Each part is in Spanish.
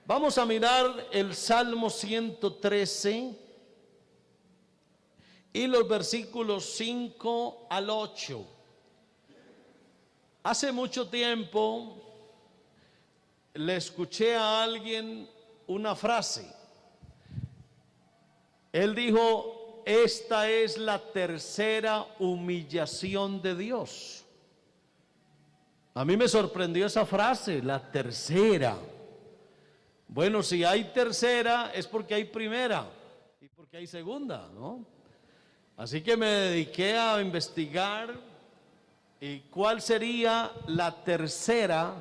Vamos a mirar el Salmo 113 y los versículos 5 al 8. Hace mucho tiempo le escuché a alguien una frase. Él dijo: esta es la tercera humillación de Dios. A mí me sorprendió esa frase, la tercera. Bueno, si hay tercera es porque hay primera y porque hay segunda, ¿no? Así que me dediqué a investigar y cuál sería la tercera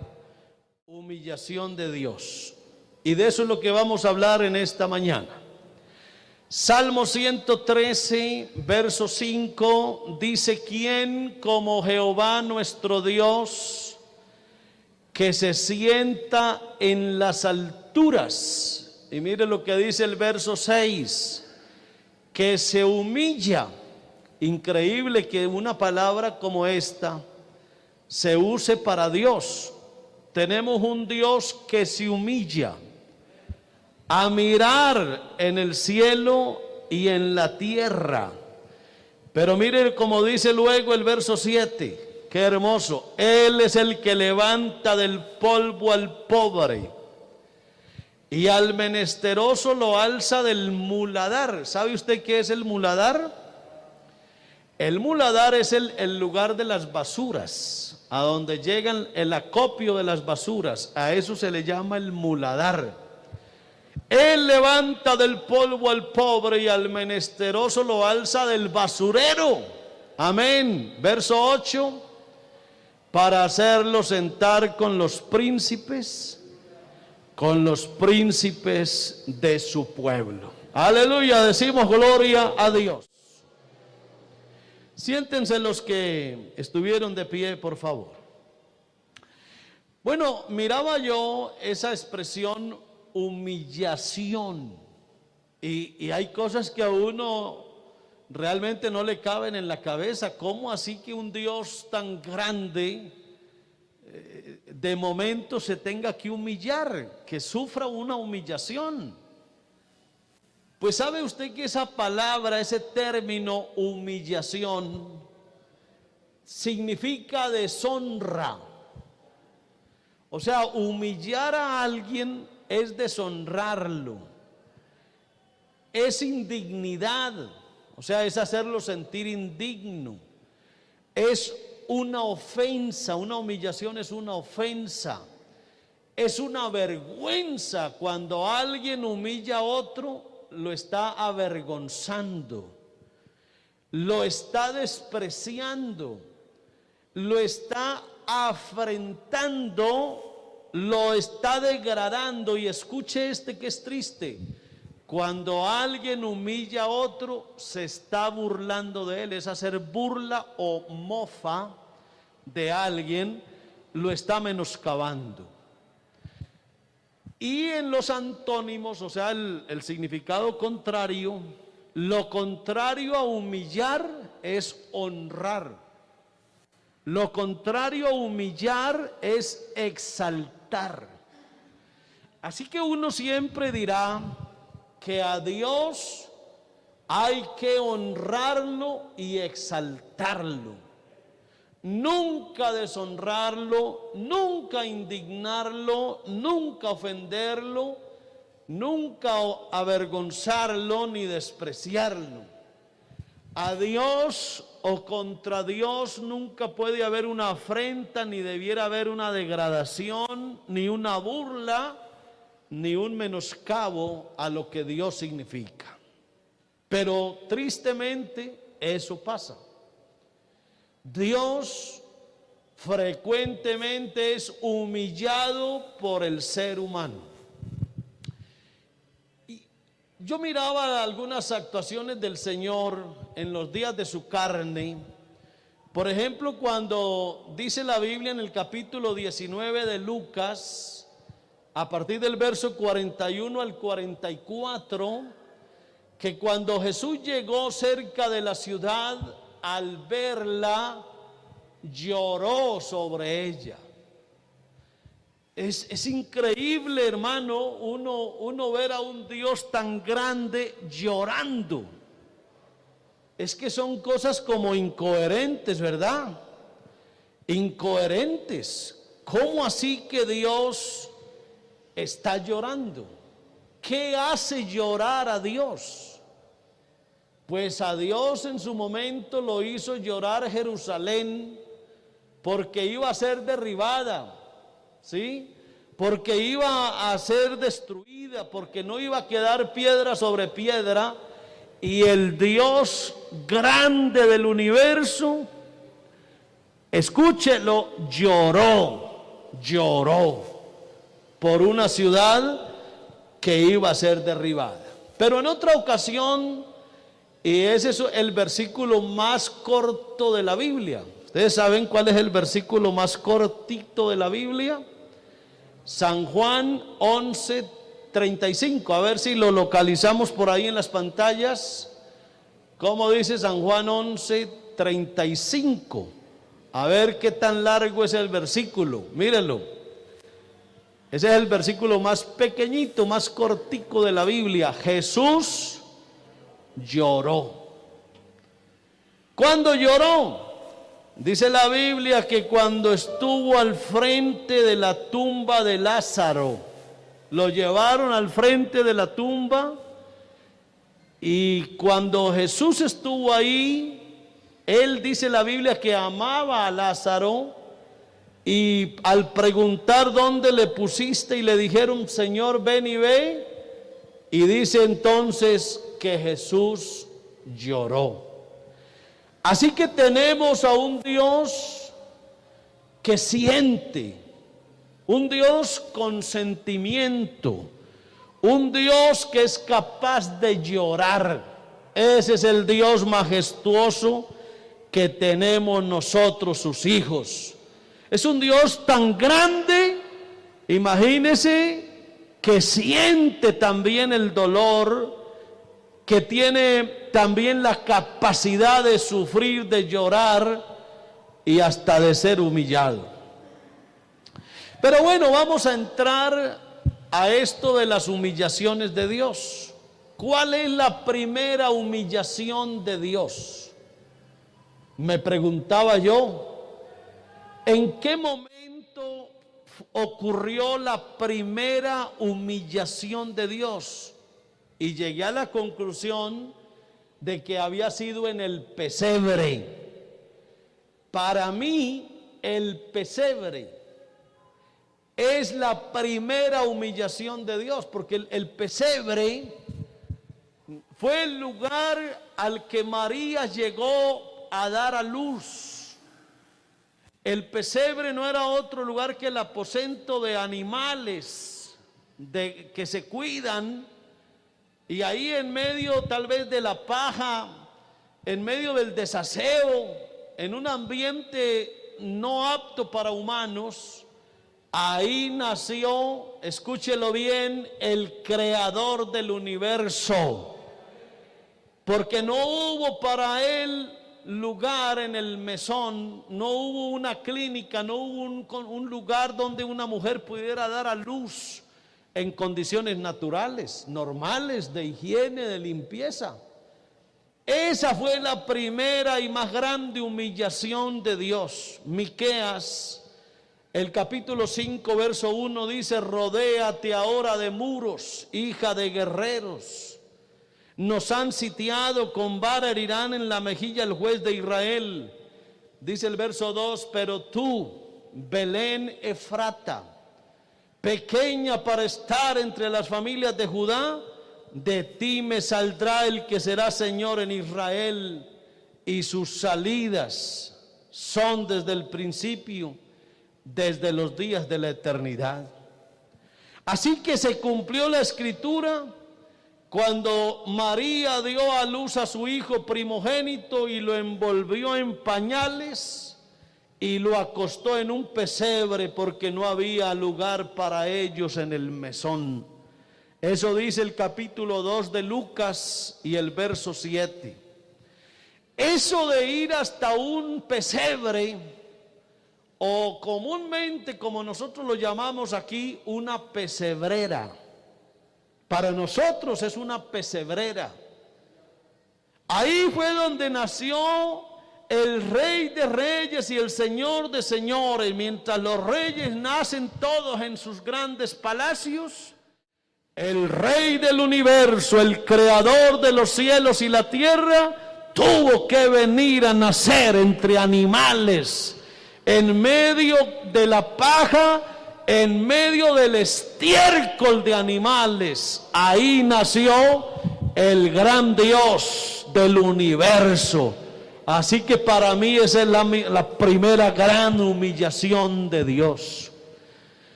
humillación de Dios. Y de eso es lo que vamos a hablar en esta mañana. Salmo 113, verso 5, dice: ¿quién como Jehová nuestro Dios, que se sienta en las alturas? Y mire lo que dice el verso 6, que se humilla. Increíble que una palabra como esta se use para Dios. Tenemos un Dios que se humilla a mirar en el cielo y en la tierra. Pero mire como dice luego el verso 7, qué hermoso: Él es el que levanta del polvo al pobre y al menesteroso lo alza del muladar. ¿Sabe usted qué es el muladar? El muladar es el lugar de las basuras, a donde llegan el acopio de las basuras. A eso se le llama el muladar. Él levanta del polvo al pobre y al menesteroso lo alza del basurero. Amén. Verso 8, para hacerlo sentar con los príncipes de su pueblo. Aleluya, decimos gloria a Dios. Siéntense los que estuvieron de pie, por favor. Bueno, miraba yo esa expresión humillación y hay cosas que a uno realmente no le caben en la cabeza. ¿Cómo así que un Dios tan grande de momento se tenga que humillar, que sufra una humillación? Pues sabe usted que esa palabra, ese término humillación, significa deshonra. O sea, humillar a alguien es deshonrarlo, es indignidad, o sea, es hacerlo sentir indigno, es una ofensa. Una humillación es una ofensa, es una vergüenza. Cuando alguien humilla a otro, lo está avergonzando, lo está despreciando, lo está afrentando, lo está degradando. Y escuche que es triste: cuando alguien humilla a otro, se está burlando de él. Es hacer burla o mofa de alguien, lo está menoscabando. Y en los antónimos, o sea, el significado contrario, lo contrario a humillar es honrar. Lo contrario a humillar es exaltar. Así que uno siempre dirá que a Dios hay que honrarlo y exaltarlo. Nunca deshonrarlo, nunca indignarlo, nunca ofenderlo, nunca avergonzarlo ni despreciarlo. A Dios o contra Dios nunca puede haber una afrenta, ni debiera haber una degradación, ni una burla, ni un menoscabo a lo que Dios significa. Pero tristemente eso pasa. Dios frecuentemente es humillado por el ser humano. Y yo miraba algunas actuaciones del Señor en los días de su carne. Por ejemplo, cuando dice la Biblia en el capítulo 19 de Lucas, a partir del verso 41 al 44, que cuando Jesús llegó cerca de la ciudad, al verla, lloró sobre ella. Es increíble, hermano, uno ver a un Dios tan grande llorando. Es que son cosas como incoherentes, ¿verdad? Incoherentes. ¿Cómo así que Dios está llorando? ¿Qué hace llorar a Dios? Pues a Dios en su momento lo hizo llorar Jerusalén porque iba a ser derribada, ¿sí? Porque iba a ser destruida, porque no iba a quedar piedra sobre piedra, y el Dios grande del universo, escúchelo, lloró por una ciudad que iba a ser derribada. Pero en otra ocasión, y ese es el versículo más corto de la Biblia. ¿Ustedes saben cuál es el versículo más cortito de la Biblia? San Juan 11:35. A ver si lo localizamos por ahí en las pantallas. ¿Cómo dice San Juan 11:35? A ver qué tan largo es el versículo. Mírenlo. Ese es el versículo más pequeñito, más cortico de la Biblia. Jesús lloró. ¿Cuándo lloró? Dice la Biblia que cuando estuvo al frente de la tumba de Lázaro, lo llevaron al frente de la tumba, y cuando Jesús estuvo ahí, él, dice la Biblia, que amaba a Lázaro, y al preguntar dónde le pusiste, y le dijeron, Señor, ven y ve, y dice entonces que Jesús lloró. Así que tenemos a un Dios que siente, un Dios con sentimiento, un Dios que es capaz de llorar. Ese es el Dios majestuoso que tenemos nosotros, sus hijos. Es un Dios tan grande, imagínese, que siente también el dolor, que tiene también la capacidad de sufrir, de llorar y hasta de ser humillado. Pero bueno, vamos a entrar a esto de las humillaciones de Dios. ¿Cuál es la primera humillación de Dios? Me preguntaba yo, ¿en qué momento ocurrió la primera humillación de Dios? Y llegué a la conclusión de que había sido en el pesebre. Para mí, el pesebre es la primera humillación de Dios, porque el pesebre fue el lugar al que María llegó a dar a luz. El pesebre no era otro lugar que el aposento de animales que se cuidan. Y ahí en medio tal vez de la paja, en medio del desaseo, en un ambiente no apto para humanos, ahí nació, escúchelo bien, el creador del universo. Porque no hubo para él lugar en el mesón, no hubo una clínica, no hubo un lugar donde una mujer pudiera dar a luz en condiciones naturales, normales, de higiene, de limpieza. Esa fue la primera y más grande humillación de Dios. Miqueas, el capítulo 5, verso 1 dice, rodéate ahora de muros, hija de guerreros. Nos han sitiado, con vara herirán en la mejilla el juez de Israel. Dice el verso 2, pero tú, Belén Efrata, pequeña para estar entre las familias de Judá, de ti me saldrá el que será Señor en Israel, y sus salidas son desde el principio, desde los días de la eternidad. Así que se cumplió la escritura cuando María dio a luz a su hijo primogénito y lo envolvió en pañales y lo acostó en un pesebre porque no había lugar para ellos en el mesón. Eso dice el capítulo 2 de Lucas y el verso 7. Eso de ir hasta un pesebre o comúnmente, como nosotros lo llamamos aquí, una pesebrera. Para nosotros es una pesebrera. Ahí fue donde nació el Rey de Reyes y el Señor de Señores. Mientras los reyes nacen todos en sus grandes palacios, el Rey del universo, el Creador de los cielos y la tierra, tuvo que venir a nacer entre animales, en medio de la paja, en medio del estiércol de animales. Ahí nació el gran Dios del universo. Así que para mí esa es la primera gran humillación de Dios.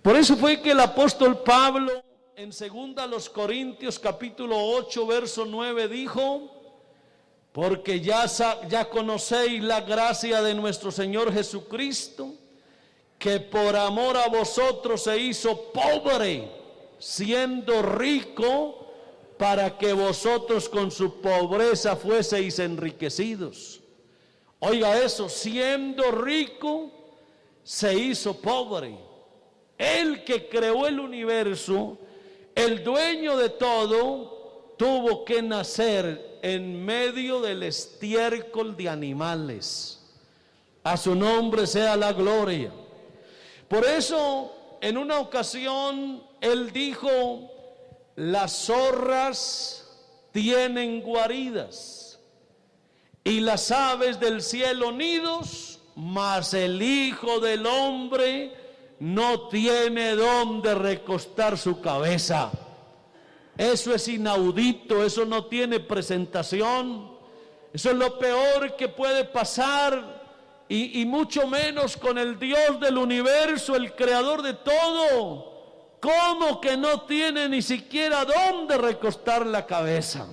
Por eso fue que el apóstol Pablo en 2 Corintios capítulo 8 verso 9 dijo: porque ya conocéis la gracia de nuestro Señor Jesucristo, que por amor a vosotros se hizo pobre, siendo rico, para que vosotros con su pobreza fueseis enriquecidos. Oiga eso, siendo rico, se hizo pobre. El que creó el universo, el dueño de todo, tuvo que nacer en medio del estiércol de animales. A su nombre sea la gloria. Por eso, en una ocasión, él dijo: las zorras tienen guaridas y las aves del cielo nidos, mas el Hijo del Hombre no tiene dónde recostar su cabeza. Eso es inaudito, eso no tiene presentación, eso es lo peor que puede pasar, y mucho menos con el Dios del universo, el creador de todo. ¿Cómo que no tiene ni siquiera dónde recostar la cabeza?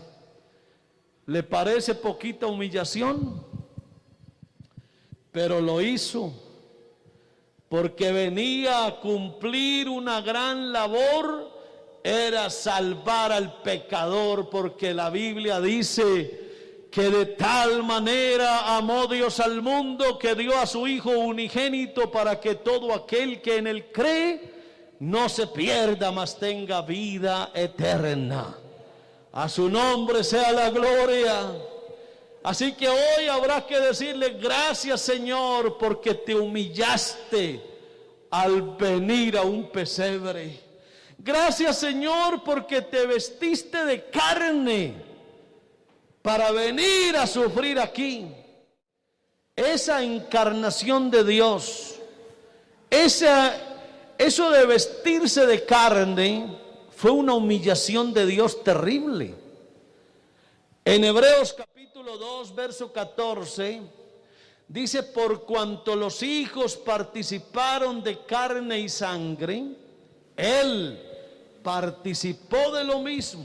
¿Le parece poquita humillación? Pero lo hizo porque venía a cumplir una gran labor. Era salvar al pecador, porque la Biblia dice que de tal manera amó Dios al mundo que dio a su Hijo unigénito, para que todo aquel que en él cree no se pierda, mas tenga vida eterna. A su nombre sea la gloria. Así que hoy habrá que decirle: gracias, Señor, porque te humillaste al venir a un pesebre. Gracias, Señor, porque te vestiste de carne para venir a sufrir aquí. Esa encarnación de Dios, eso de vestirse de carne, fue una humillación de Dios terrible. En Hebreos capítulo 2, verso 14, dice: por cuanto los hijos participaron de carne y sangre, Él participó de lo mismo,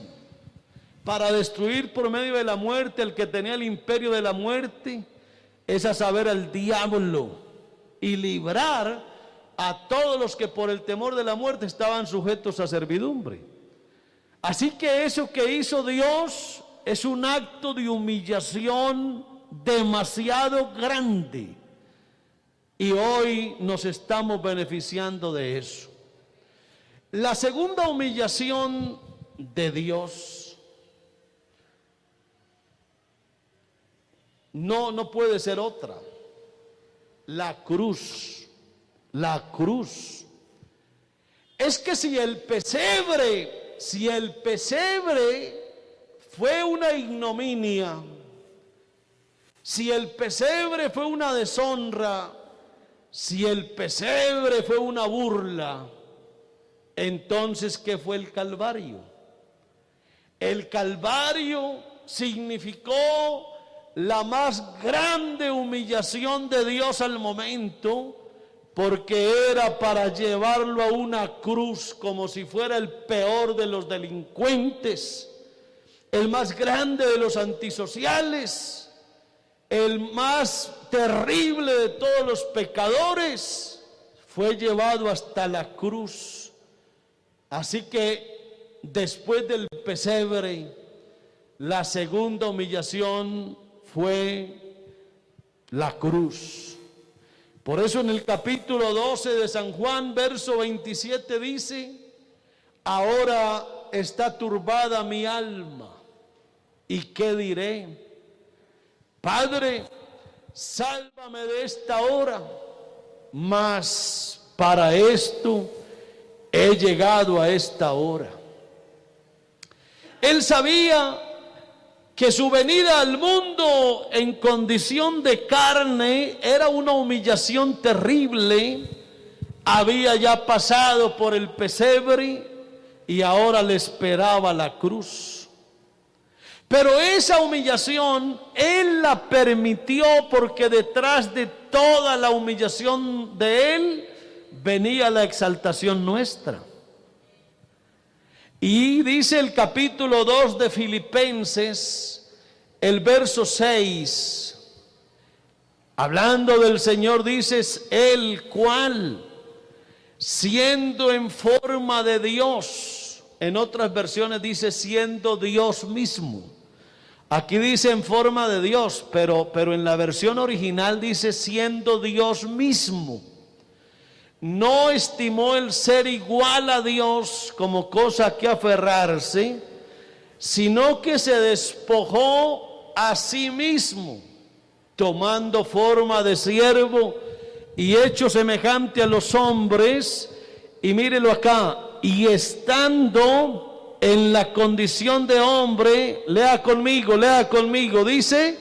para destruir por medio de la muerte al que tenía el imperio de la muerte, es a saber, al diablo, y librar a todos los que por el temor de la muerte estaban sujetos a servidumbre. Así que eso que hizo Dios es un acto de humillación demasiado grande, y hoy nos estamos beneficiando de eso. La segunda humillación de Dios no puede ser otra: la cruz. La cruz. Es que si el pesebre fue una ignominia, si el pesebre fue una deshonra, si el pesebre fue una burla, entonces ¿qué fue el Calvario? El Calvario significó la más grande humillación de Dios al momento, porque era para llevarlo a una cruz como si fuera el peor de los delincuentes, el más grande de los antisociales, el más terrible de todos los pecadores. Fue llevado hasta la cruz. Así que después del pesebre, la segunda humillación fue la cruz. Por eso en el capítulo 12 de San Juan, verso 27 dice: ahora está turbada mi alma, ¿y qué diré? Padre, sálvame de esta hora, mas para esto he llegado a esta hora. Él sabía que su venida al mundo en condición de carne era una humillación terrible. Había ya pasado por el pesebre y ahora le esperaba la cruz. Pero esa humillación Él la permitió porque detrás de toda la humillación de Él venía la exaltación nuestra. Y dice el capítulo 2 de Filipenses, el verso 6, hablando del Señor, dices: el cual, siendo en forma de Dios, en otras versiones dice siendo Dios mismo. Aquí dice en forma de Dios, pero en la versión original dice siendo Dios mismo. No estimó el ser igual a Dios como cosa que aferrarse, sino que se despojó a sí mismo, tomando forma de siervo y hecho semejante a los hombres. Y mírelo acá, y estando en la condición de hombre, lea conmigo, dice,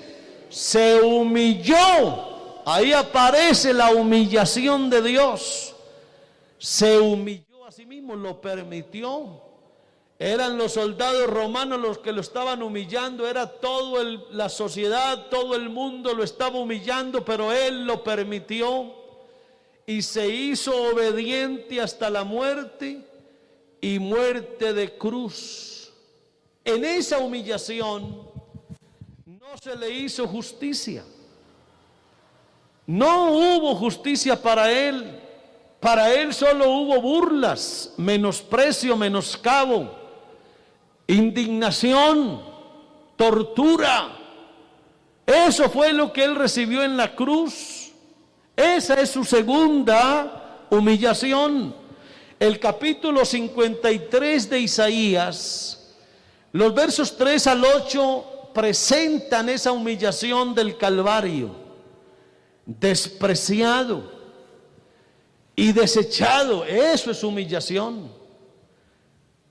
se humilló. Ahí aparece la humillación de Dios. Se humilló a sí mismo, lo permitió. Eran los soldados romanos los que lo estaban humillando, era toda la sociedad, todo el mundo lo estaba humillando, pero Él lo permitió y se hizo obediente hasta la muerte y muerte de cruz. En esa humillación no se le hizo justicia. No hubo justicia para Él. Para Él solo hubo burlas, menosprecio, menoscabo, indignación, tortura. Eso fue lo que Él recibió en la cruz. Esa es su segunda humillación. El capítulo 53 de Isaías, los versos 3 al 8 presentan esa humillación del Calvario. Despreciado y desechado, eso es humillación.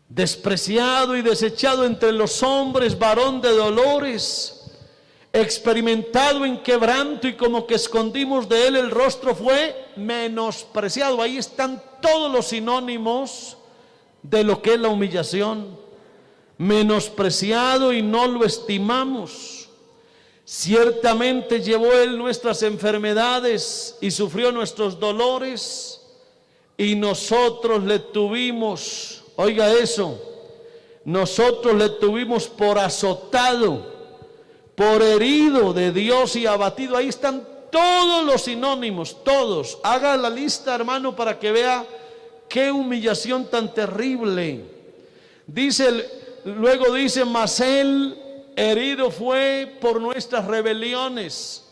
Despreciado y desechado entre los hombres, varón de dolores, experimentado en quebranto, y como que escondimos de Él el rostro, fue menospreciado. Ahí están todos los sinónimos de lo que es la humillación. Menospreciado y no lo estimamos. Ciertamente llevó Él nuestras enfermedades y sufrió nuestros dolores, y nosotros le tuvimos, oiga eso, nosotros le tuvimos por azotado, por herido de Dios y abatido. Ahí están todos los sinónimos, todos. Haga la lista, hermano, para que vea qué humillación tan terrible. Luego dice, mas Él herido fue por nuestras rebeliones,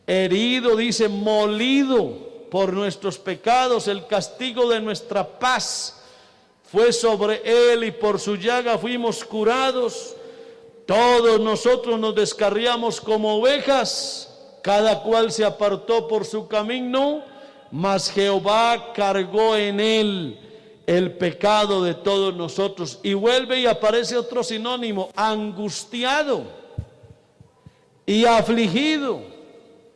herido, dice, molido por nuestros pecados, el castigo de nuestra paz fue sobre Él, y por su llaga fuimos curados. Todos nosotros nos descarriamos como ovejas, cada cual se apartó por su camino, mas Jehová cargó en Él el pecado de todos nosotros. Y vuelve y aparece otro sinónimo, angustiado y afligido,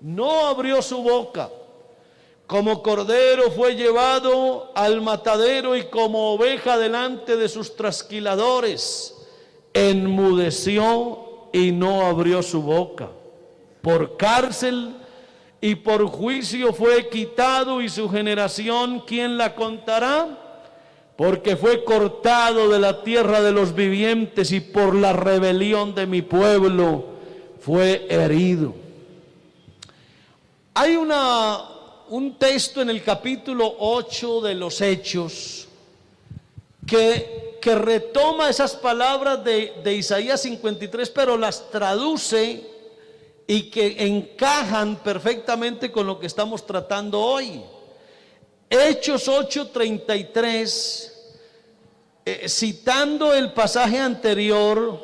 no abrió su boca. Como cordero fue llevado al matadero, y como oveja delante de sus trasquiladores, enmudeció y no abrió su boca. Por cárcel y por juicio fue quitado, y su generación, ¿quién la contará? Porque fue cortado de la tierra de los vivientes, y por la rebelión de mi pueblo fue herido. Hay un texto en el capítulo 8 de los Hechos que retoma esas palabras de Isaías 53, pero las traduce y que encajan perfectamente con lo que estamos tratando hoy. Hechos 8:33, citando el pasaje anterior,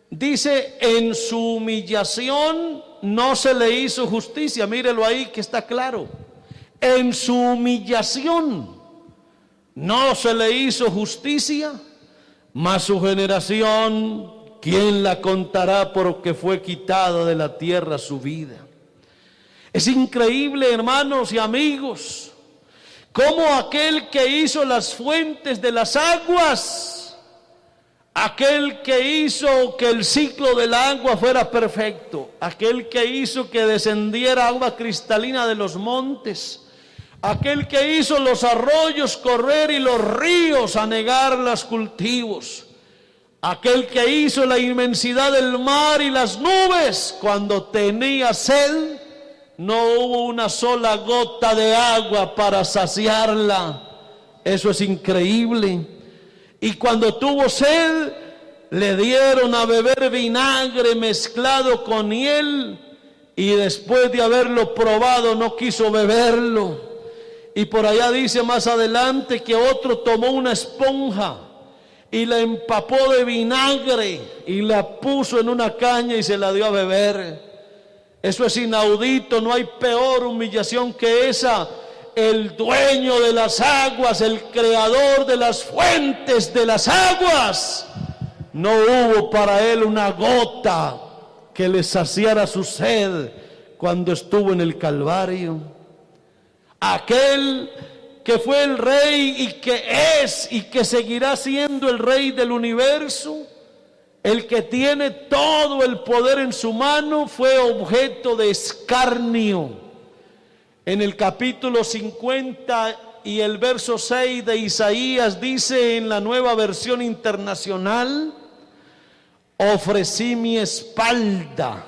dice: en su humillación no se le hizo justicia. Mírelo ahí que está claro. En su humillación no se le hizo justicia, mas su generación, ¿quién la contará? Porque fue quitada de la tierra su vida. Es increíble, hermanos y amigos, cómo aquel que hizo las fuentes de las aguas, aquel que hizo que el ciclo del agua fuera perfecto, aquel que hizo que descendiera agua cristalina de los montes, aquel que hizo los arroyos correr y los ríos anegar los cultivos, aquel que hizo la inmensidad del mar y las nubes, cuando tenía sed, no hubo una sola gota de agua para saciarla. Eso es increíble. Y cuando tuvo sed, le dieron a beber vinagre mezclado con hiel, y después de haberlo probado no quiso beberlo. Y por allá dice más adelante que otro tomó una esponja y la empapó de vinagre y la puso en una caña y se la dio a beber. Eso es inaudito, no hay peor humillación que esa. El dueño de las aguas, el creador de las fuentes de las aguas, no hubo para él una gota que le saciara su sed cuando estuvo en el Calvario. Aquel que fue el rey y que es y que seguirá siendo el rey del universo, el que tiene todo el poder en su mano, fue objeto de escarnio. En el capítulo 50 y el verso 6 de Isaías dice en la Nueva Versión Internacional: ofrecí mi espalda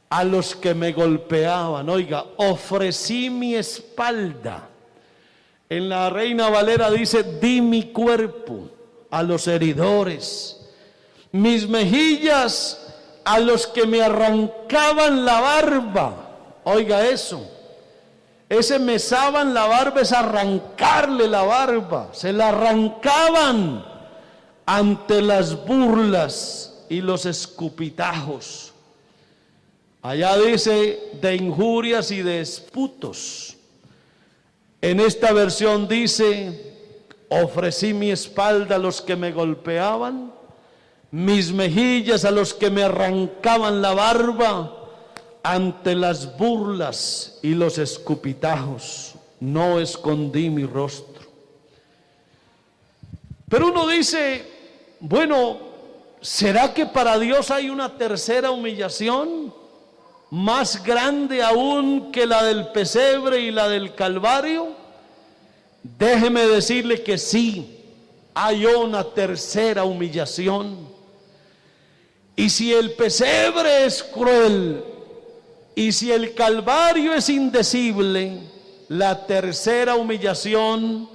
a los que me golpeaban. Oiga, ofrecí mi espalda. En la Reina Valera dice: di mi cuerpo a los heridores, mis mejillas a los que me arrancaban la barba. Oiga eso. Ese mesaban la barba es arrancarle la barba. Se la arrancaban ante las burlas y los escupitajos. Allá dice de injurias y de esputos. En esta versión dice: ofrecí mi espalda a los que me golpeaban, mis mejillas a los que me arrancaban la barba, ante las burlas y los escupitajos no escondí mi rostro. Pero uno dice: bueno, ¿será que para Dios hay una tercera humillación más grande aún que la del pesebre y la del Calvario? Déjeme decirle que sí, hay una tercera humillación. Y si el pesebre es cruel y si el Calvario es indecible, la tercera humillación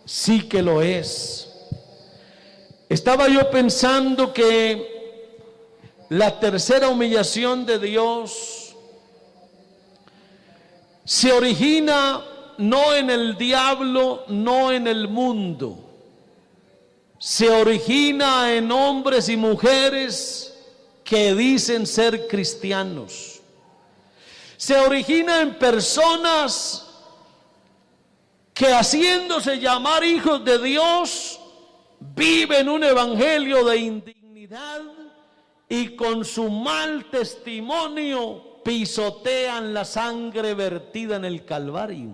sí que lo es. Estaba yo pensando que la tercera humillación de Dios se origina no en el diablo, no en el mundo. Se origina en hombres y mujeres que dicen ser cristianos. Se origina en personas que, haciéndose llamar hijos de Dios, viven un evangelio de indignidad y con su mal testimonio pisotean la sangre vertida en el Calvario.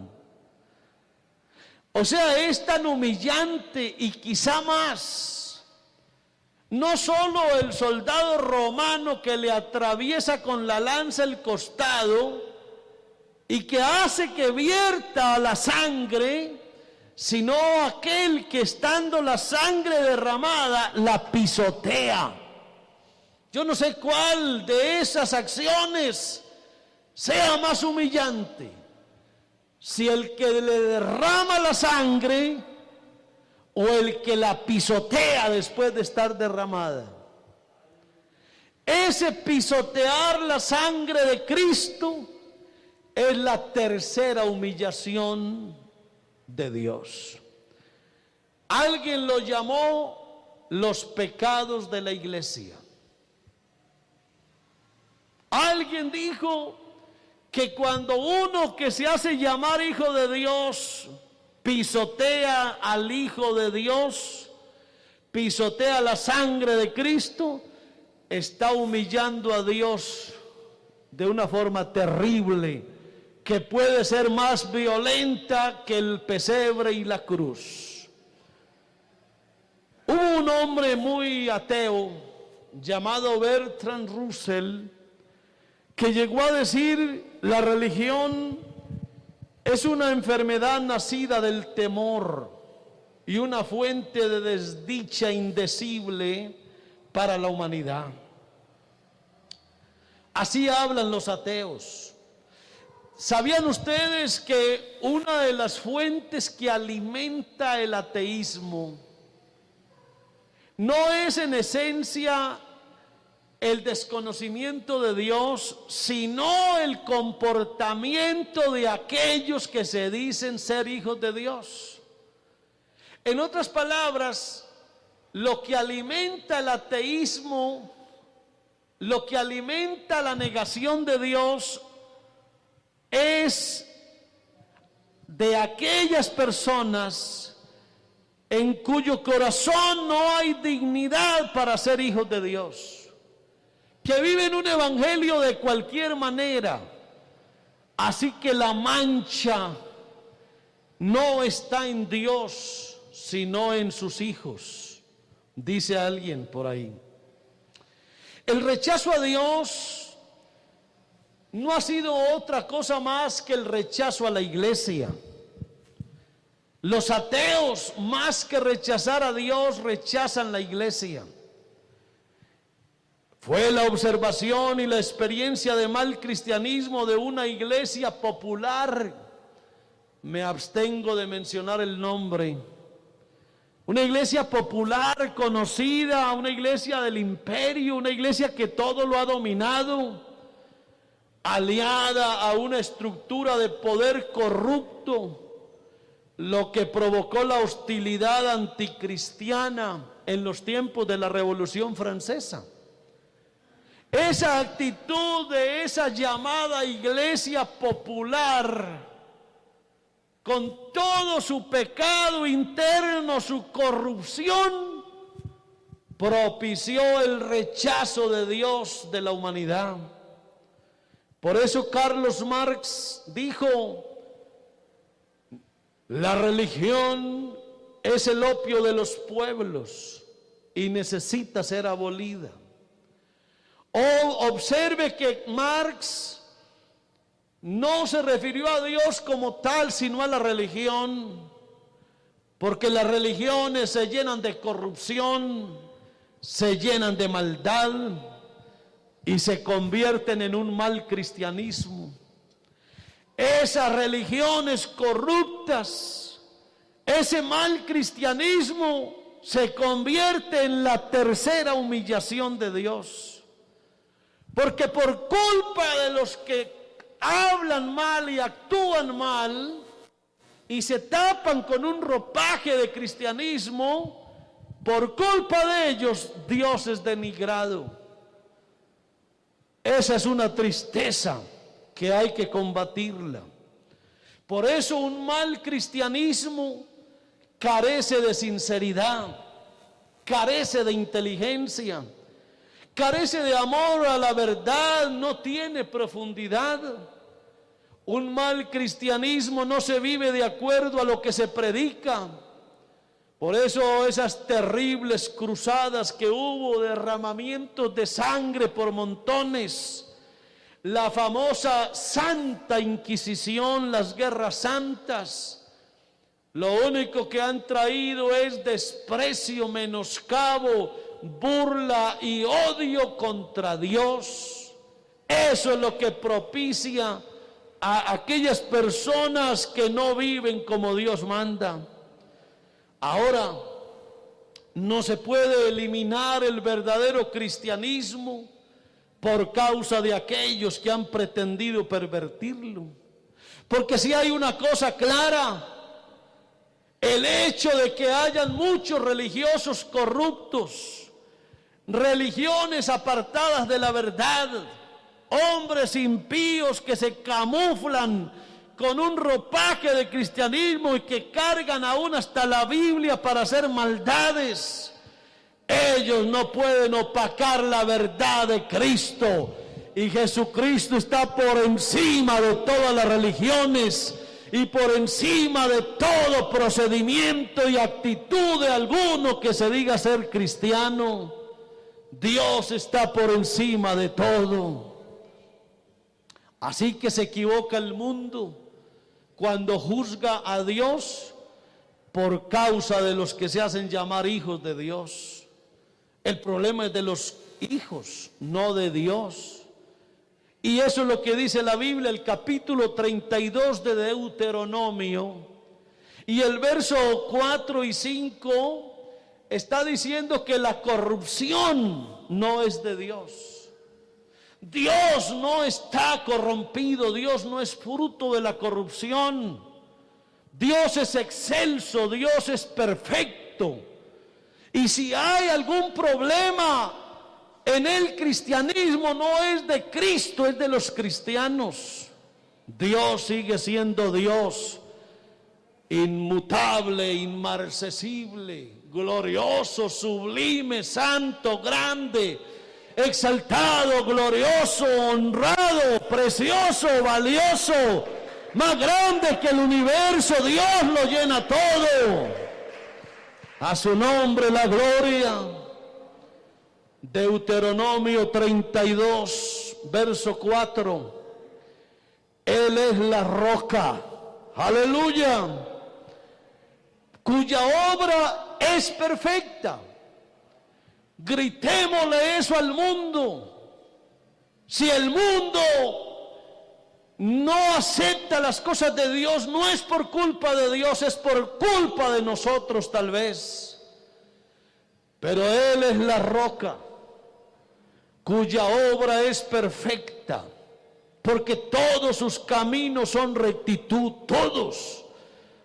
O sea, es tan humillante y quizá más. No solo el soldado romano que le atraviesa con la lanza el costado y que hace que vierta la sangre, sino aquel que, estando la sangre derramada, la pisotea. Yo no sé cuál de esas acciones sea más humillante, si el que le derrama la sangre o el que la pisotea después de estar derramada. Ese pisotear la sangre de Cristo es la tercera humillación de Dios. Alguien lo llamó los pecados de la iglesia. Alguien dijo que cuando uno que se hace llamar hijo de Dios pisotea al Hijo de Dios, pisotea la sangre de Cristo, está humillando a Dios de una forma terrible, que puede ser más violenta que el pesebre y la cruz. Hubo un hombre muy ateo llamado Bertrand Russell que llegó a decir: la religión es una enfermedad nacida del temor y una fuente de desdicha indecible para la humanidad. Así hablan los ateos. ¿Sabían ustedes que una de las fuentes que alimenta el ateísmo no es en esencia el desconocimiento de Dios, sino el comportamiento de aquellos que se dicen ser hijos de Dios? En otras palabras, lo que alimenta el ateísmo, lo que alimenta la negación de Dios, es de aquellas personas en cuyo corazón no hay dignidad para ser hijos de Dios, que viven un evangelio de cualquier manera. Así que la mancha no está en Dios, sino en sus hijos, dice alguien por ahí. El rechazo a Dios no ha sido otra cosa más que el rechazo a la iglesia. Los ateos, más que rechazar a Dios, rechazan la iglesia. Fue la observación y la experiencia de mal cristianismo de una iglesia popular, me abstengo de mencionar el nombre, una iglesia popular conocida, una iglesia del imperio, una iglesia que todo lo ha dominado, aliada a una estructura de poder corrupto, lo que provocó la hostilidad anticristiana en los tiempos de la Revolución Francesa. Esa actitud de esa llamada iglesia popular, con todo su pecado interno, su corrupción, propició el rechazo de Dios de la humanidad. Por eso Carlos Marx dijo: la religión es el opio de los pueblos y necesita ser abolida. O observe que Marx no se refirió a Dios como tal, sino a la religión, porque las religiones se llenan de corrupción, se llenan de maldad y se convierten en un mal cristianismo. Esas religiones corruptas, ese mal cristianismo se convierte en la tercera humillación de Dios. Porque por culpa de los que hablan mal y actúan mal y se tapan con un ropaje de cristianismo, por culpa de ellos Dios es denigrado. Esa es una tristeza que hay que combatirla. Por eso un mal cristianismo carece de sinceridad, carece de inteligencia, carece de amor a la verdad, no tiene profundidad. Un mal cristianismo no se vive de acuerdo a lo que se predica. Por eso esas terribles cruzadas que hubo, derramamientos de sangre por montones, la famosa Santa Inquisición, las guerras santas, lo único que han traído es desprecio, menoscabo, burla y odio contra Dios. Eso es lo que propicia a aquellas personas que no viven como Dios manda. Ahora, no se puede eliminar el verdadero cristianismo por causa de aquellos que han pretendido pervertirlo. Porque si hay una cosa clara, el hecho de que hayan muchos religiosos corruptos, religiones apartadas de la verdad, hombres impíos que se camuflan con un ropaje de cristianismo y que cargan aún hasta la Biblia para hacer maldades, ellos no pueden opacar la verdad de Cristo. Y Jesucristo está por encima de todas las religiones y por encima de todo procedimiento y actitud de alguno que se diga ser cristiano. Dios está por encima de todo. Así que se equivoca el mundo cuando juzga a Dios por causa de los que se hacen llamar hijos de Dios. El problema es de los hijos, no de Dios. Y eso es lo que dice la Biblia, el capítulo 32 de Deuteronomio. Y el verso 4 y 5 está diciendo que la corrupción no es de Dios. Dios no está corrompido, Dios no es fruto de la corrupción. Dios es excelso, Dios es perfecto. Y si hay algún problema en el cristianismo, no es de Cristo, es de los cristianos. Dios sigue siendo Dios, inmutable, inmarcesible, glorioso, sublime, santo, grande, exaltado, glorioso, honrado, precioso, valioso, más grande que el universo. Dios lo llena todo. A su nombre la gloria. Deuteronomio 32, verso 4. Él es la roca, aleluya, cuya obra es perfecta. Gritémosle eso al mundo. Si el mundo no acepta las cosas de Dios, no es por culpa de Dios, es por culpa de nosotros tal vez. Pero Él es la roca, cuya obra es perfecta, porque todos sus caminos son rectitud, todos.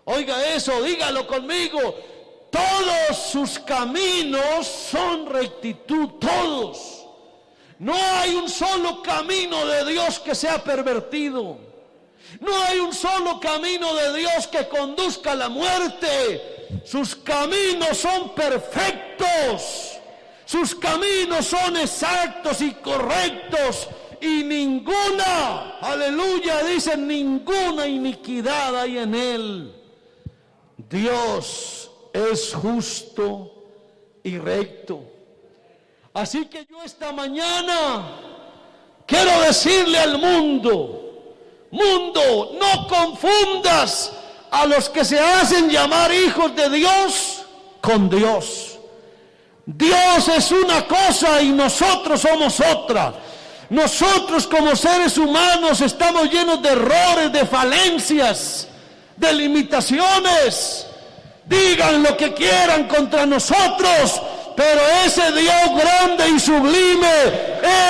Oiga eso, dígalo conmigo. Todos sus caminos son rectitud, todos. No hay un solo camino de Dios que sea pervertido. No hay un solo camino de Dios que conduzca a la muerte. Sus caminos son perfectos. Sus caminos son exactos y correctos. Y ninguna, aleluya, dicen, ninguna iniquidad hay en Él. Dios es justo y recto. Así que yo esta mañana quiero decirle al mundo: mundo, no confundas a los que se hacen llamar hijos de Dios con Dios. Dios es una cosa y nosotros somos otra. Nosotros como seres humanos estamos llenos de errores, de falencias, de limitaciones. Digan lo que quieran contra nosotros, pero ese Dios grande y sublime,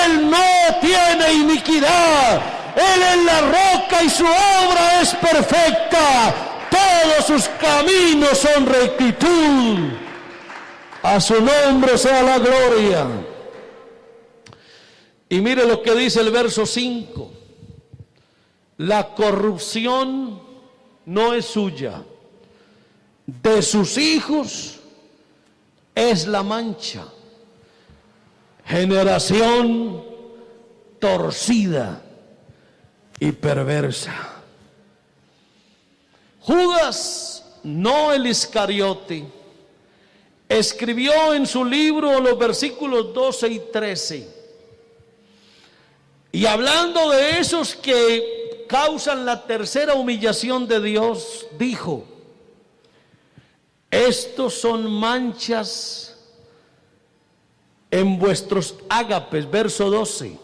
Él no tiene iniquidad. Él es la roca y su obra es perfecta. Todos sus caminos son rectitud. A su nombre sea la gloria. Y mire lo que dice el verso 5. La corrupción no es suya, de sus hijos es la mancha. Generación torcida y perversa. Judas, no el Iscariote, escribió en su libro los versículos 12 y 13. Y hablando de esos que causan la tercera humillación de Dios, dijo: estos son manchas en vuestros ágapes, verso 12,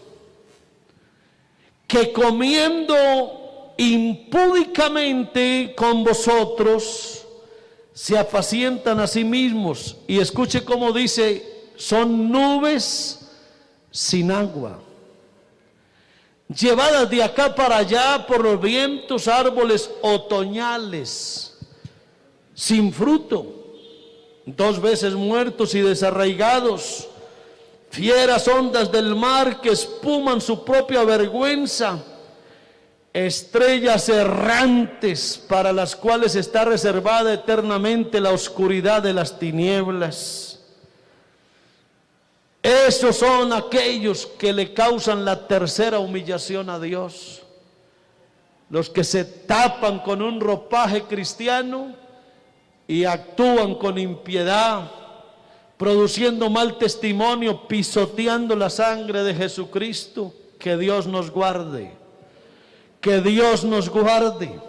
que comiendo impúdicamente con vosotros se apacientan a sí mismos. Y escuche cómo dice: son nubes sin agua. llevadas de acá para allá por los vientos, árboles otoñales, sin fruto, 2 veces muertos y desarraigados, fieras ondas del mar que espuman su propia vergüenza, estrellas errantes para las cuales está reservada eternamente la oscuridad de las tinieblas. Esos son aquellos que le causan la tercera humillación a Dios. Los que se tapan con un ropaje cristiano y actúan con impiedad, produciendo mal testimonio, pisoteando la sangre de Jesucristo. Que Dios nos guarde. Que Dios nos guarde.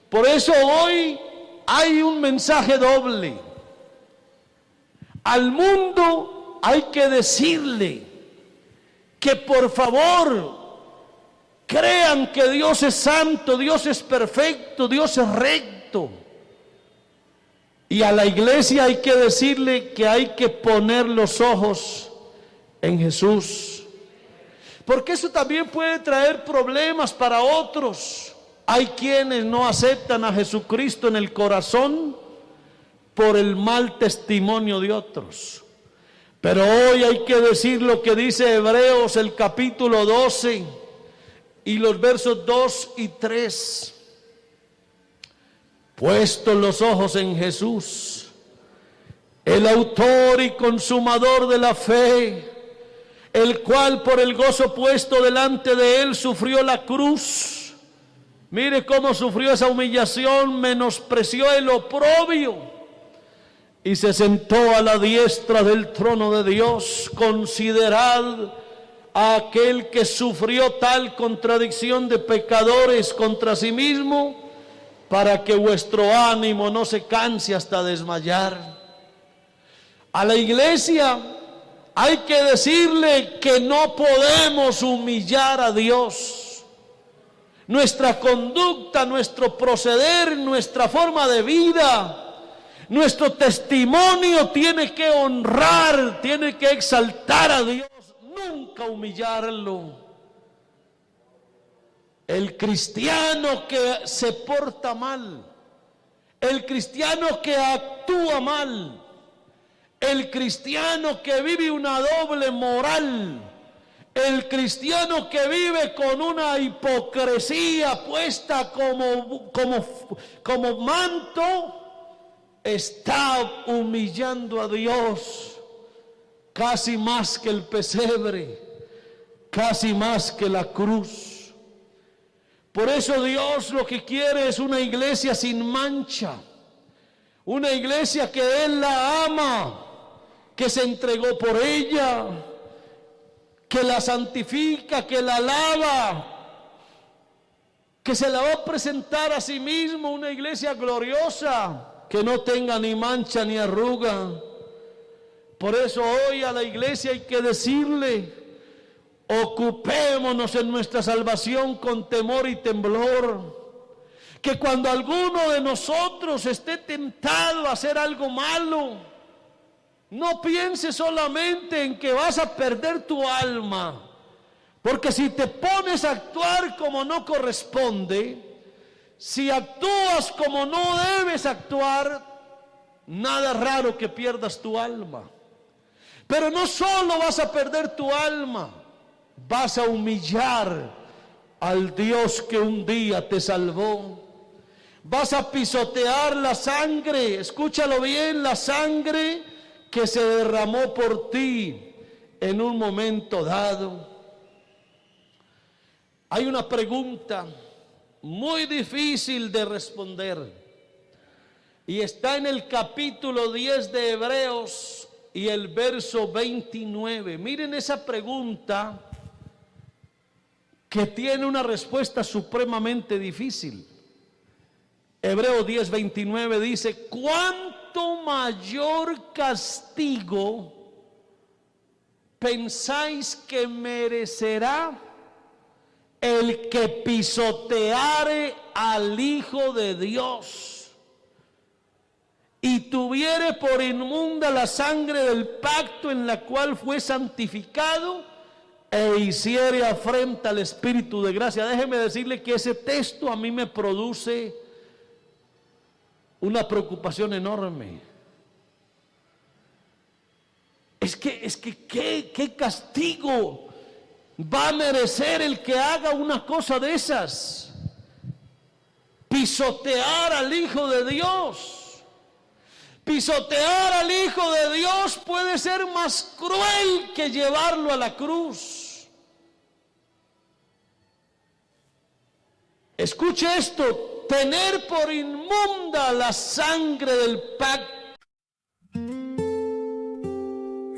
Por eso hoy hay un mensaje doble. Al mundo hay que decirle que por favor crean que Dios es santo, Dios es perfecto, Dios es recto. Y a la iglesia hay que decirle que hay que poner los ojos en Jesús. Porque eso también puede traer problemas para otros. Hay quienes no aceptan a Jesucristo en el corazón por el mal testimonio de otros. Pero hoy hay que decir lo que dice Hebreos el capítulo 12 y los versos 2 y 3. Puestos los ojos en Jesús, el autor y consumador de la fe, el cual por el gozo puesto delante de él sufrió la cruz. Mire cómo sufrió esa humillación, menospreció el oprobio y se sentó a la diestra del trono de Dios. Considerad a aquel que sufrió tal contradicción de pecadores contra sí mismo, para que vuestro ánimo no se canse hasta desmayar. A la iglesia hay que decirle que no podemos humillar a Dios. Nuestra conducta, nuestro proceder, nuestra forma de vida, nuestro testimonio tiene que honrar, tiene que exaltar a Dios, nunca humillarlo. El cristiano que se porta mal, el cristiano que actúa mal, el cristiano que vive una doble moral, el cristiano que vive con una hipocresía puesta como manto, está humillando a Dios casi más que el pesebre, casi más que la cruz. Por eso Dios lo que quiere es una iglesia sin mancha, una iglesia que Él la ama, que se entregó por ella, que la santifica, que la alaba, que se la va a presentar a sí mismo, una iglesia gloriosa, que no tenga ni mancha ni arruga. Por eso hoy a la iglesia hay que decirle: ocupémonos en nuestra salvación con temor y temblor. Que cuando alguno de nosotros esté tentado a hacer algo malo, no piense solamente en que vas a perder tu alma. Porque si te pones a actuar como no corresponde, si actúas como no debes actuar, nada raro que pierdas tu alma. Pero no solo vas a perder tu alma, vas a humillar al Dios que un día te salvó. Vas a pisotear la sangre, escúchalo bien, la sangre que se derramó por ti en un momento dado. Hay una pregunta muy difícil de responder y está en el capítulo 10 de Hebreos y el verso 29. Miren esa pregunta que tiene una respuesta supremamente difícil. Hebreos 10:29 dice: ¿cuánto mayor castigo pensáis que merecerá el que pisoteare al Hijo de Dios y tuviere por inmunda la sangre del pacto en la cual fue santificado e hiciere afrenta al Espíritu de gracia. Déjeme decirle que ese texto a mí me produce una preocupación enorme. Es que qué castigo va a merecer el que haga una cosa de esas. Pisotear al Hijo de Dios. Pisotear al Hijo de Dios puede ser más cruel que llevarlo a la cruz. Escuche esto: tener por inmunda la sangre del pacto.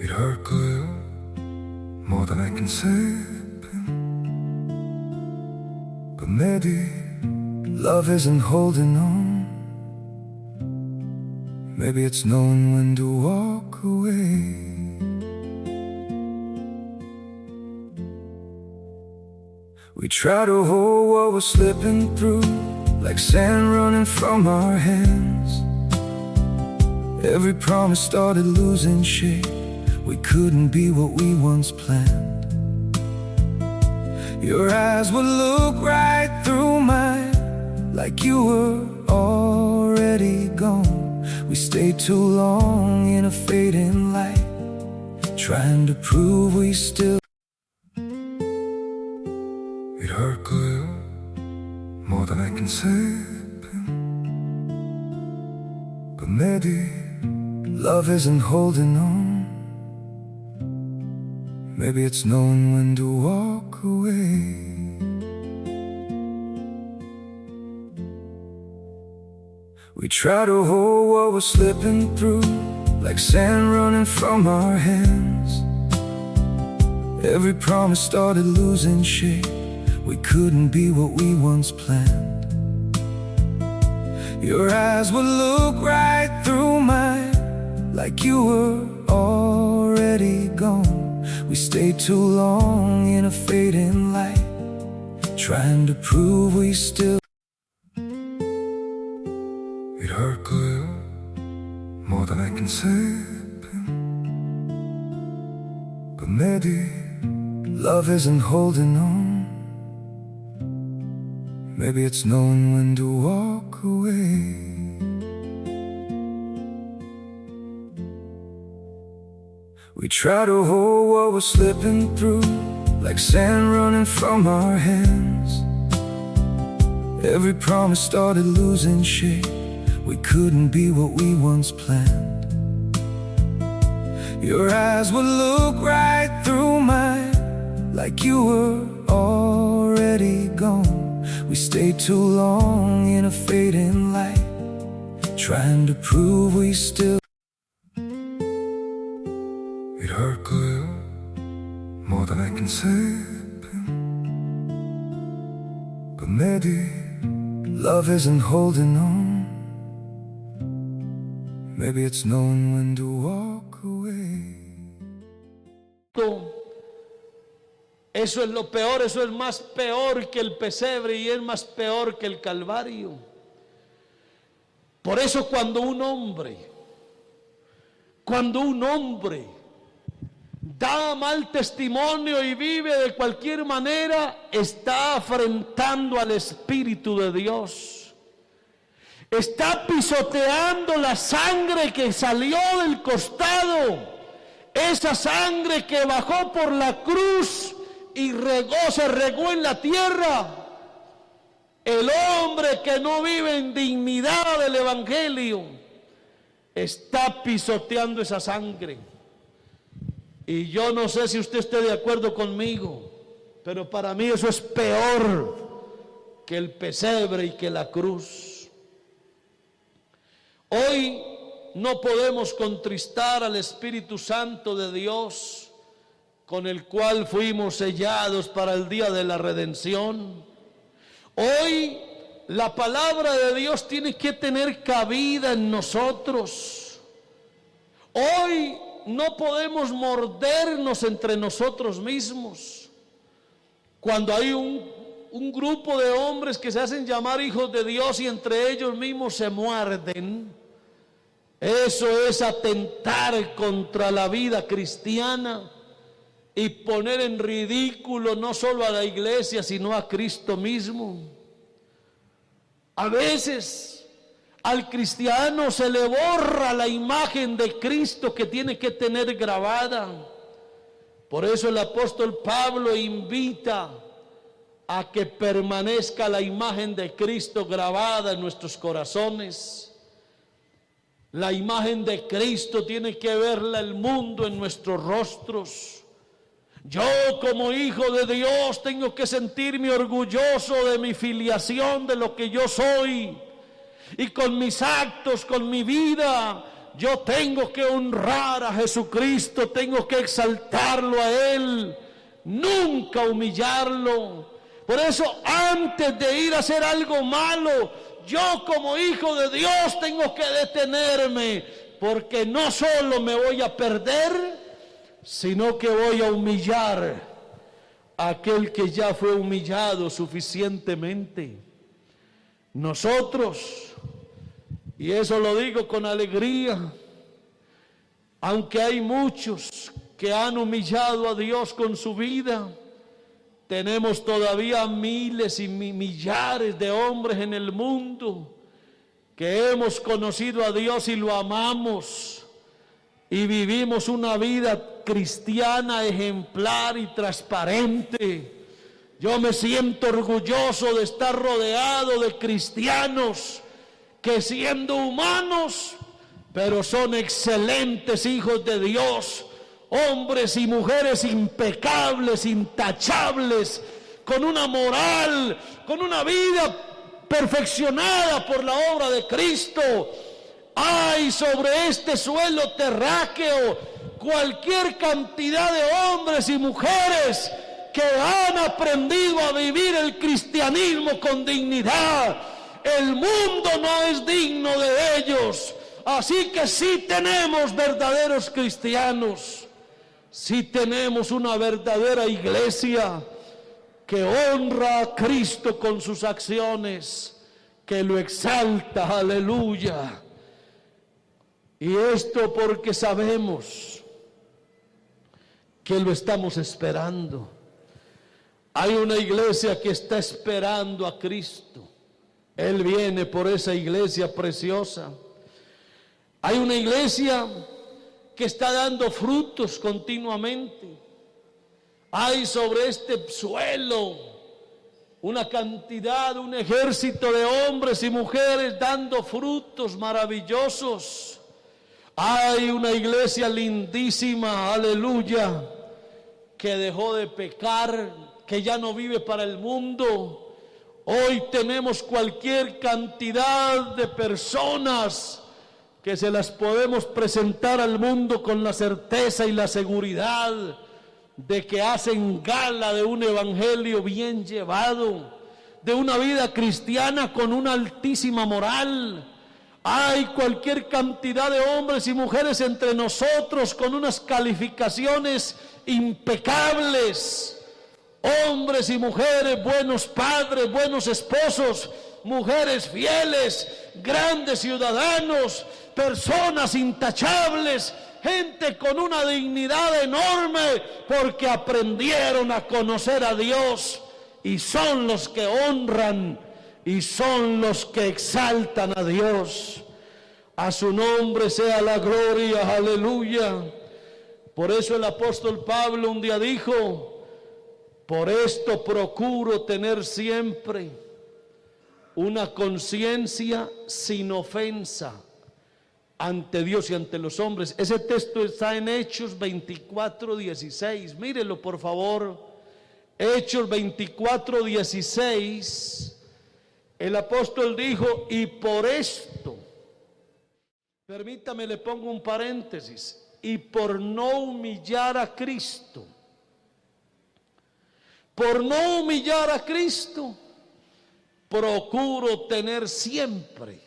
It hurt good, more than I can say. But maybe love isn't holding on. Maybe it's knowing when to walk away. We try to hold what we're slipping through, like sand running from our hands. Every promise started losing shape. We couldn't be what we once planned. Your eyes would look right through mine, like you were already gone. We stayed too long in a fading light, trying to prove we still. It hurt good, more than I can say. But maybe love isn't holding on. Maybe it's knowing when to walk away. We try to hold what we're slipping through, like sand running from our hands. Every promise started losing shape. We couldn't be what we once planned. Your eyes would look right through mine, like you were already gone. We stayed too long in a fading light, trying to prove we still. It hurt good, more than I can say. But maybe love isn't holding on. Maybe it's knowing when to walk away. We try to hold what we're slipping through, like sand running from our hands. Every promise started losing shape. We couldn't be what we once planned. Your eyes would look right through mine, like you were already gone. We stayed too long in a fading light, trying to prove we still. It hurt good, more than I can say. But maybe love isn't holding on. Maybe it's knowing when to walk away. Eso es lo peor, eso es más peor que el pesebre y es más peor que el Calvario. Por eso cuando un hombre da mal testimonio y vive de cualquier manera, está afrentando al Espíritu de Dios. Está pisoteando la sangre que salió del costado, esa sangre que bajó por la cruz y se regó en la tierra. El hombre que no vive en dignidad del Evangelio está pisoteando esa sangre. Y yo no sé si usted esté de acuerdo conmigo, pero para mí eso es peor que el pesebre y que la cruz. Hoy no podemos contristar al Espíritu Santo de Dios, con el cual fuimos sellados para el día de la redención. Hoy la palabra de Dios tiene que tener cabida en nosotros. Hoy no podemos mordernos entre nosotros mismos. Cuando hay un grupo de hombres que se hacen llamar hijos de Dios y entre ellos mismos se muerden, eso es atentar contra la vida cristiana. y poner en ridículo no solo a la iglesia, sino a Cristo mismo. A veces al cristiano se le borra la imagen de Cristo que tiene que tener grabada. Por eso el apóstol Pablo invita a que permanezca la imagen de Cristo grabada en nuestros corazones. La imagen de Cristo tiene que verla el mundo en nuestros rostros. Yo como hijo de Dios tengo que sentirme orgulloso de mi filiación, de lo que yo soy. Y con mis actos, con mi vida, yo tengo que honrar a Jesucristo, tengo que exaltarlo a Él, nunca humillarlo. Por eso, antes de ir a hacer algo malo, yo como hijo de Dios tengo que detenerme, porque no solo me voy a perder, sino que voy a humillar a aquel que ya fue humillado suficientemente. Nosotros, y eso lo digo con alegría, aunque hay muchos que han humillado a Dios con su vida, tenemos todavía miles y millares de hombres en el mundo que hemos conocido a Dios y lo amamos y vivimos una vida cristiana ejemplar y transparente. Yo me siento orgulloso de estar rodeado de cristianos que siendo humanos, pero son excelentes hijos de Dios, hombres y mujeres impecables, intachables, con una moral, con una vida perfeccionada por la obra de Cristo. Hay sobre este suelo terráqueo cualquier cantidad de hombres y mujeres que han aprendido a vivir el cristianismo con dignidad. El mundo no es digno de ellos. Así que sí tenemos verdaderos cristianos, sí tenemos una verdadera iglesia que honra a Cristo con sus acciones, que lo exalta, aleluya. Y esto porque sabemos que lo estamos esperando. Hay una iglesia que está esperando a Cristo. Él viene por esa iglesia preciosa. Hay una iglesia que está dando frutos continuamente. Hay sobre este suelo una cantidad, un ejército de hombres y mujeres dando frutos maravillosos. Hay una iglesia lindísima, aleluya, que dejó de pecar, que ya no vive para el mundo. Hoy tenemos cualquier cantidad de personas que se las podemos presentar al mundo con la certeza y la seguridad de que hacen gala de un evangelio bien llevado, de una vida cristiana con una altísima moral. Hay cualquier cantidad de hombres y mujeres entre nosotros con unas calificaciones impecables, hombres y mujeres, buenos padres, buenos esposos, mujeres fieles, grandes ciudadanos, personas intachables, gente con una dignidad enorme porque aprendieron a conocer a Dios y son los que honran y son los que exaltan a Dios. A su nombre sea la gloria, aleluya. Por eso el apóstol Pablo un día dijo: por esto procuro tener siempre una conciencia sin ofensa ante Dios y ante los hombres. Ese texto está en Hechos 24:16. Mírelo por favor. Hechos 24:16. El apóstol dijo: y por esto, permítame le pongo un paréntesis, y por no humillar a Cristo, por no humillar a Cristo, procuro tener siempre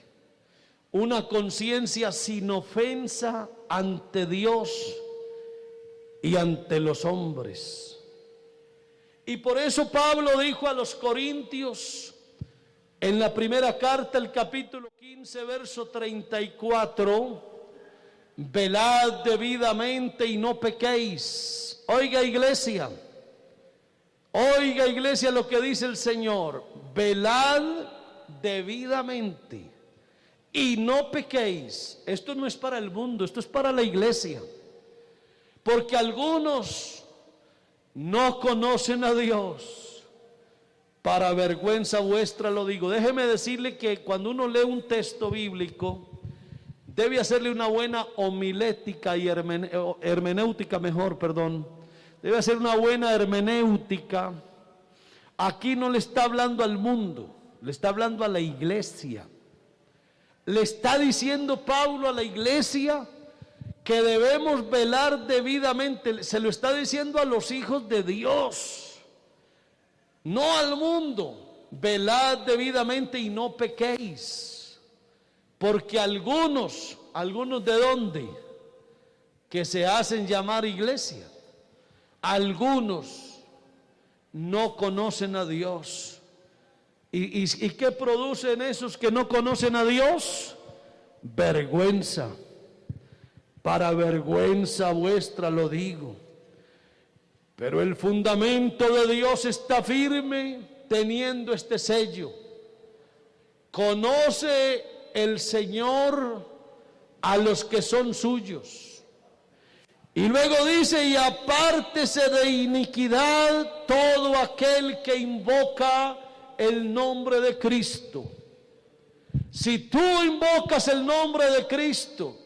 una conciencia sin ofensa ante Dios y ante los hombres. Y por eso Pablo dijo a los Corintios, en la primera carta, el capítulo 15, verso 34, velad debidamente y no pequéis, Oiga iglesia lo que dice el Señor: velad debidamente y no pequéis. Esto no es para el mundo, esto es para la iglesia, porque algunos no conocen a Dios. Para vergüenza vuestra lo digo. Déjeme decirle que cuando uno lee un texto bíblico, debe hacerle una buena homilética y hermenéutica, debe hacer una buena hermenéutica. Aquí no le está hablando al mundo, le está hablando a la iglesia. Le está diciendo Pablo a la iglesia que debemos velar debidamente. Se lo está diciendo a los hijos de Dios, no al mundo. Velad debidamente y no pequéis, porque algunos ¿de dónde? Que se hacen llamar iglesia, algunos no conocen a Dios. ¿Y qué producen esos que no conocen a Dios? Vergüenza. Para vergüenza vuestra lo digo. Pero el fundamento de Dios está firme, teniendo este sello: conoce el Señor a los que son suyos. Y luego dice: y apártese de iniquidad todo aquel que invoca el nombre de Cristo. Si tú invocas el nombre de Cristo,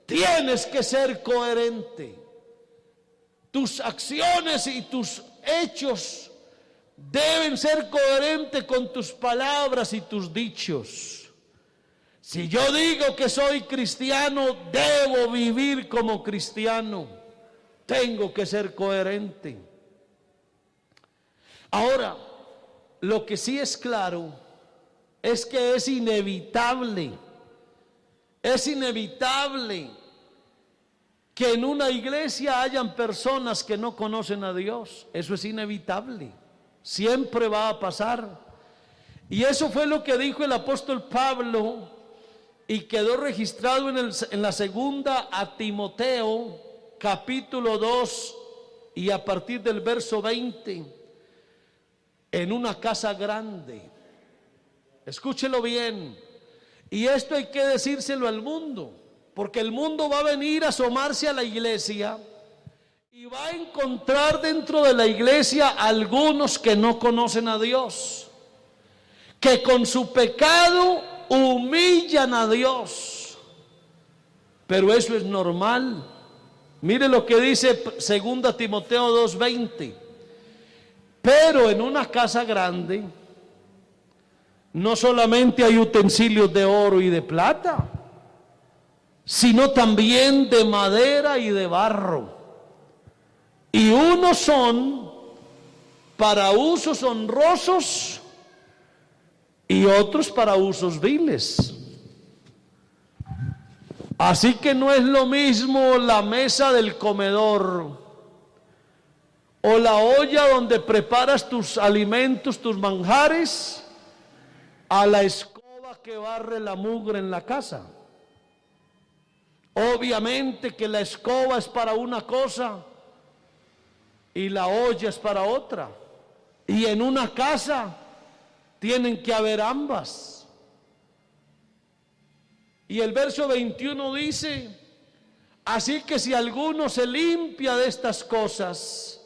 tienes que ser coherente. Tus acciones y tus hechos deben ser coherentes con tus palabras y tus dichos. Si yo digo que soy cristiano, debo vivir como cristiano. Tengo que ser coherente. Ahora, lo que sí es claro es que es inevitable que en una iglesia hayan personas que no conocen a Dios. Eso es inevitable, siempre va a pasar. Y eso fue lo que dijo el apóstol Pablo, y quedó registrado en la segunda a Timoteo, capítulo 2, y a partir del verso 20: en una casa grande. Escúchelo bien. Y esto hay que decírselo al mundo, porque el mundo va a venir a asomarse a la iglesia y va a encontrar dentro de la iglesia algunos que no conocen a Dios, que con su pecado humillan a Dios. Pero eso es normal. Mire lo que dice 2 Timoteo 2:20: pero en una casa grande no solamente hay utensilios de oro y de plata, sino también de madera y de barro. Y unos son para usos honrosos y otros para usos viles. Así que no es lo mismo la mesa del comedor o la olla donde preparas tus alimentos, tus manjares, a la escoba que barre la mugre en la casa. Obviamente que la escoba es para una cosa y la olla es para otra. Y en una casa tienen que haber ambas. Y el verso 21 dice: así que si alguno se limpia de estas cosas,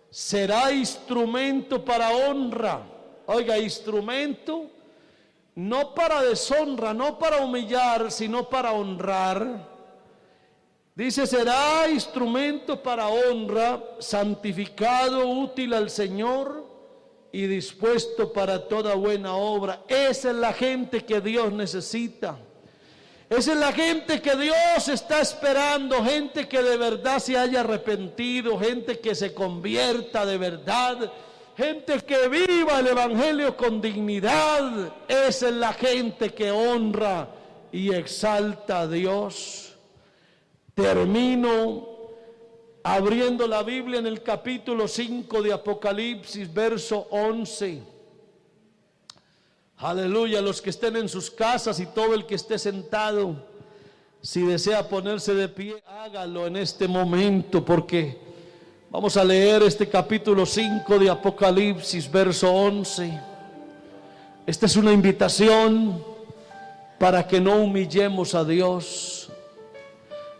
será instrumento para honra. Oiga, instrumento no para deshonra, no para humillar, sino para honrar. Dice: será instrumento para honra, santificado, útil al Señor y dispuesto para toda buena obra. Esa es la gente que Dios necesita. Esa es la gente que Dios está esperando, gente que de verdad se haya arrepentido, gente que se convierta de verdad, gente que viva el evangelio con dignidad. Esa es la gente que honra y exalta a Dios. Termino abriendo la Biblia en el capítulo 5 de Apocalipsis, verso 11. Aleluya. Los que estén en sus casas y todo el que esté sentado, si desea ponerse de pie, hágalo en este momento, porque Vamos a leer este capítulo 5 de Apocalipsis, verso 11. Esta es una invitación para que no humillemos a Dios.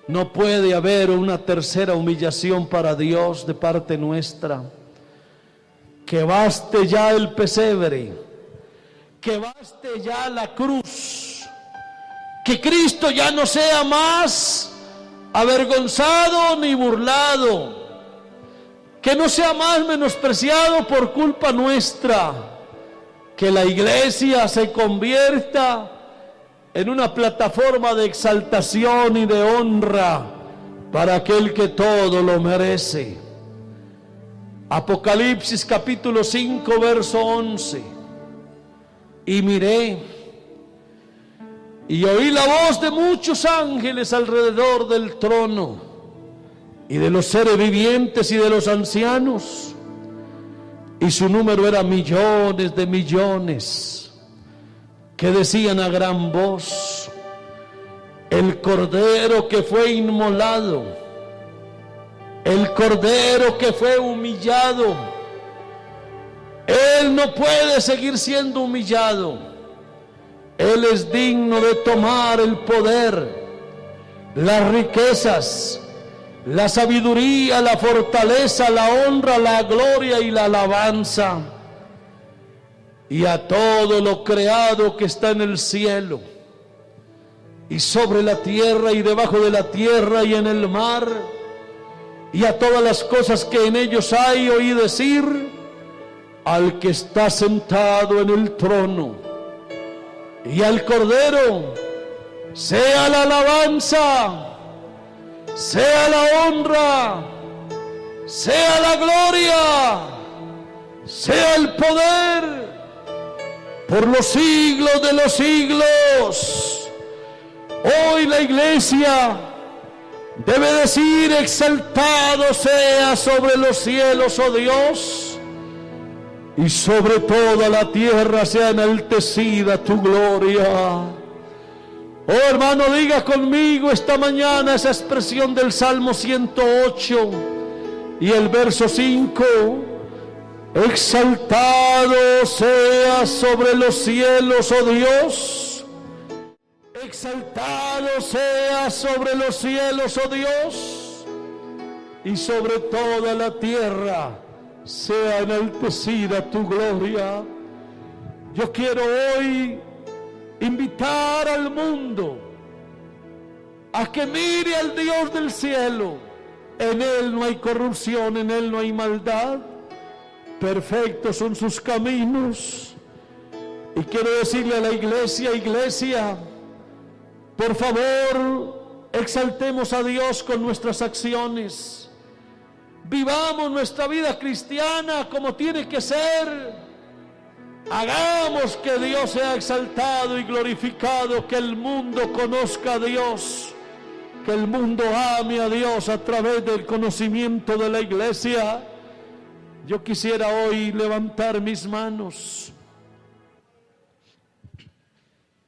No puede haber una tercera humillación para Dios de parte nuestra. Que baste ya el pesebre, que baste ya la cruz, que Cristo ya no sea más avergonzado ni burlado, que no sea más menospreciado por culpa nuestra, que la iglesia se convierta en una plataforma de exaltación y de honra para aquel que todo lo merece. Apocalipsis capítulo 5, verso 11. Y miré, y oí la voz de muchos ángeles alrededor del trono, y de los seres vivientes y de los ancianos, y su número era millones de millones, que decían a gran voz: el cordero que fue inmolado, el cordero que fue humillado, él no puede seguir siendo humillado. Él es digno de tomar el poder, las riquezas, la sabiduría, la fortaleza, la honra, la gloria y la alabanza. Y a todo lo creado que está en el cielo y sobre la tierra y debajo de la tierra y en el mar, y a todas las cosas que en ellos hay, oí decir: al que está sentado en el trono y al Cordero sea la alabanza, sea la honra, sea la gloria, sea el poder por los siglos de los siglos. Hoy la iglesia debe decir: exaltado sea sobre los cielos, oh Dios, y sobre toda la tierra sea enaltecida tu gloria. Oh hermano, diga conmigo esta mañana esa expresión del Salmo 108 y el verso 5: exaltado sea sobre los cielos, oh Dios, exaltado sea sobre los cielos, oh Dios, y sobre toda la tierra sea enaltecida tu gloria. Yo quiero hoy invitar al mundo a que mire al Dios del cielo. En Él no hay corrupción, en Él no hay maldad, perfectos son sus caminos. Y quiero decirle a la iglesia: iglesia, por favor, exaltemos a Dios con nuestras acciones. Vivamos nuestra vida cristiana como tiene que ser. Hagamos que Dios sea exaltado y glorificado, que el mundo conozca a Dios, que el mundo ame a Dios a través del conocimiento de la iglesia. Yo quisiera hoy levantar mis manos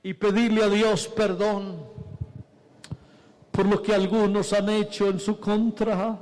y pedirle a Dios perdón por lo que algunos han hecho en su contra.